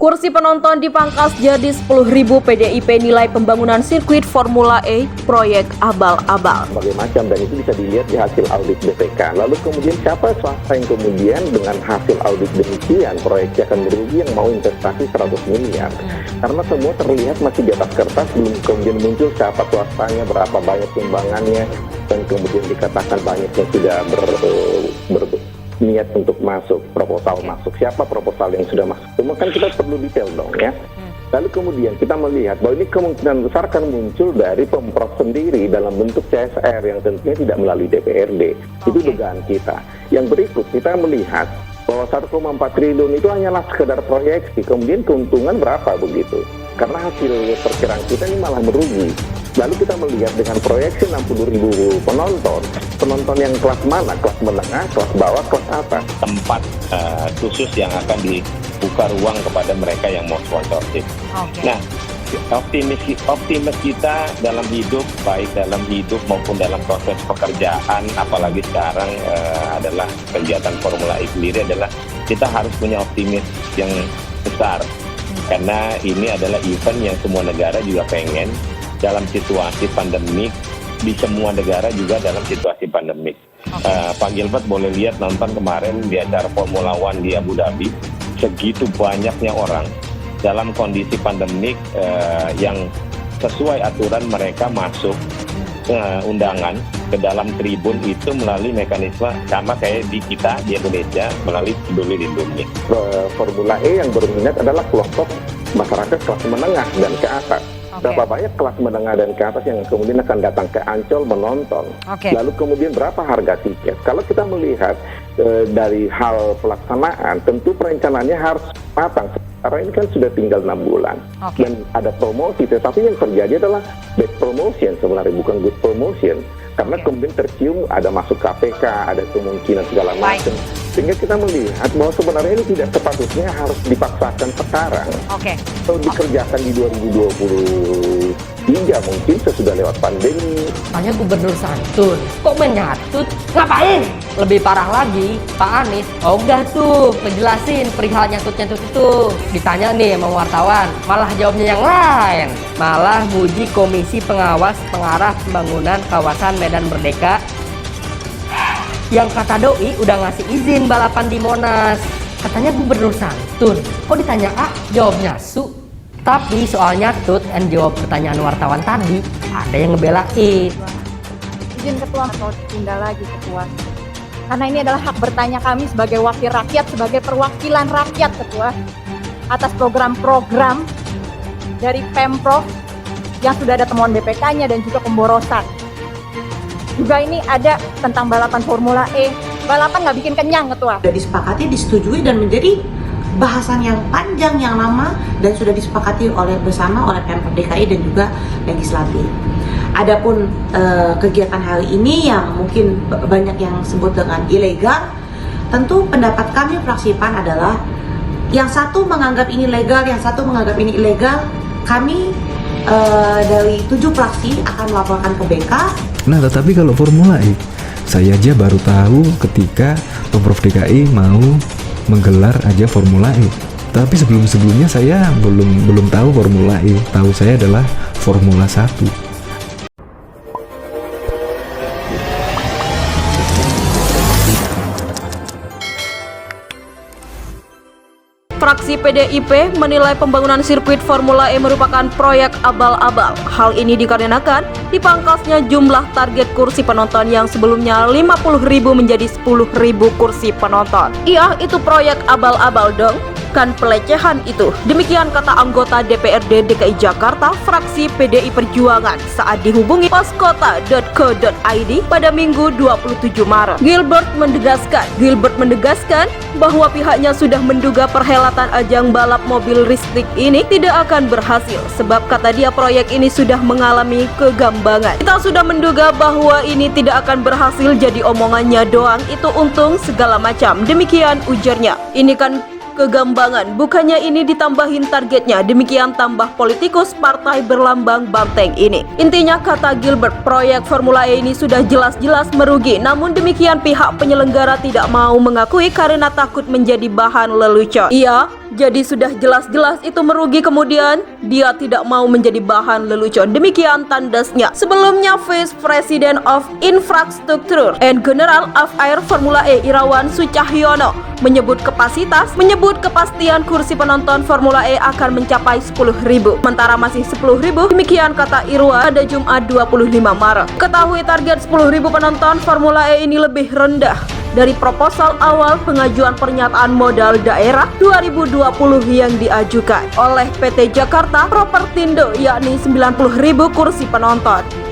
Kursi penonton dipangkas jadi 10.000. PDIP nilai pembangunan sirkuit Formula E proyek abal-abal. Berbagai macam, dan itu bisa dilihat di hasil audit BPK. Lalu kemudian siapa swasta yang kemudian dengan hasil audit demikian proyeknya akan merugi yang mau investasi 100 miliar. Karena semua terlihat masih di atas kertas, belum kemudian muncul siapa swastanya, berapa banyak sumbangannya, dan kemudian dikatakan banyak yang sudah niat untuk masuk, proposal masuk. Siapa proposal yang sudah masuk? Semua kan kita perlu detail dong ya. Lalu kemudian kita melihat bahwa ini kemungkinan besar akan muncul dari Pemprov sendiri dalam bentuk CSR yang tentunya tidak melalui DPRD. Itu dugaan kita. Yang berikut kita melihat bahwa 1,4 triliun itu hanyalah sekedar proyeksi. Kemudian keuntungan berapa begitu? Karena hasil perkiraan kita ini malah merugi. Lalu kita melihat dengan proyeksi 60.000 penonton yang kelas mana? Kelas menengah, kelas bawah, kelas atas. Tempat khusus yang akan dibuka ruang kepada mereka yang mau sponsorship. Nah, optimis kita dalam hidup, baik dalam hidup maupun dalam proses pekerjaan, apalagi sekarang adalah kegiatan Formula E sendiri, adalah kita harus punya optimis yang besar. Karena ini adalah event yang semua negara juga pengen dalam situasi pandemik, di semua negara juga dalam situasi pandemik. Pak Gilbert boleh lihat, nonton kemarin di acara Formula One di Abu Dhabi, segitu banyaknya orang dalam kondisi pandemik yang sesuai aturan mereka masuk undangan ke dalam tribun itu melalui mekanisme sama kayak di kita di Indonesia melalui Peduli Lindungi. Formula E yang berminat adalah kelompok masyarakat kelas menengah dan ke atas. Berapa banyak kelas menengah dan ke atas yang kemudian akan datang ke Ancol menonton. Lalu kemudian berapa harga tiket? Kalau kita melihat dari hal pelaksanaan, tentu perencanaannya harus matang. Karena ini kan sudah tinggal 6 bulan. Dan ada promosi, tetapi yang terjadi adalah bad promotion sebenarnya, bukan good promotion. Karena kemudian tercium ada masuk KPK, ada kemungkinan segala macam. Sehingga kita melihat bahwa sebenarnya ini tidak sepatutnya harus dipaksakan sekarang. Atau dikerjakan di 2023 mungkin sesudah lewat pandemi. Tanya Gubernur santun, kok menyatut? Ngapain? Lebih parah lagi, Pak Anies, ogah tuh ngejelasin perihal nyatut-nyatut itu. Ditanya nih sama wartawan, malah jawabnya yang lain. Malah muji Komisi Pengawas Pengarah Pembangunan Kawasan Medan Merdeka yang kata doi udah ngasih izin balapan di Monas. Katanya Gubernur santun, kok ditanya A, jawabnya su. Tapi soalnya tut and jawab pertanyaan wartawan tadi, ada yang ngebelain. Izin Ketua, atau tunda lagi Ketua. Karena ini adalah hak bertanya kami sebagai wakil rakyat, sebagai perwakilan rakyat Ketua, atas program-program dari Pemprov yang sudah ada temuan BPK-nya dan juga pemborosan. Juga ini ada tentang balapan Formula E. Balapan nggak bikin kenyang, Ketua. Sudah disepakati, disetujui, dan menjadi bahasan yang panjang, yang lama, dan sudah disepakati bersama oleh Pemprov DKI dan juga legislatif. Adapun kegiatan hari ini yang mungkin banyak yang sebut dengan ilegal, tentu pendapat kami fraksi PAN adalah yang satu menganggap ini legal, yang satu menganggap ini ilegal. Kami dari 7 fraksi akan melaporkan ke BK. Nah, tetapi kalau Formula E, saya aja baru tahu ketika Pemprov DKI mau menggelar aja Formula E. Tapi sebelumnya saya belum tahu Formula E. Tahu saya adalah Formula 1. Fraksi PDIP menilai pembangunan sirkuit Formula E merupakan proyek abal-abal. Hal ini dikarenakan dipangkasnya jumlah target kursi penonton yang sebelumnya 50.000 menjadi 10.000 kursi penonton. Iya, itu proyek abal-abal dong. Kan pelecehan itu. Demikian kata anggota DPRD DKI Jakarta fraksi PDI Perjuangan saat dihubungi poskota.co.id pada Minggu 27 Maret. Gilbert menegaskan bahwa pihaknya sudah menduga perhelatan ajang balap mobil listrik ini tidak akan berhasil sebab kata dia proyek ini sudah mengalami kegambangan. Kita sudah menduga bahwa ini tidak akan berhasil, jadi omongannya doang itu untung segala macam. Demikian ujarnya. Ini kan kegambangan, bukannya ini ditambahin targetnya, demikian tambah politikus partai berlambang banteng ini. Intinya kata Gilbert, proyek Formula E ini sudah jelas-jelas merugi, namun demikian pihak penyelenggara tidak mau mengakui karena takut menjadi bahan lelucon. Iya, Jadi sudah jelas-jelas itu merugi, kemudian dia tidak mau menjadi bahan lelucon. Demikian tandasnya. Sebelumnya Vice President of Infrastructure and General of Air Formula E Irawan Sucahyono menyebut kepastian kursi penonton Formula E akan mencapai 10.000. Sementara masih 10.000, demikian kata Irwan pada Jumat 25 Maret. Ketahui target 10.000 penonton Formula E ini lebih rendah dari proposal awal pengajuan pernyataan modal daerah 2020 yang diajukan oleh PT Jakarta Propertindo, yakni 90.000 kursi penonton.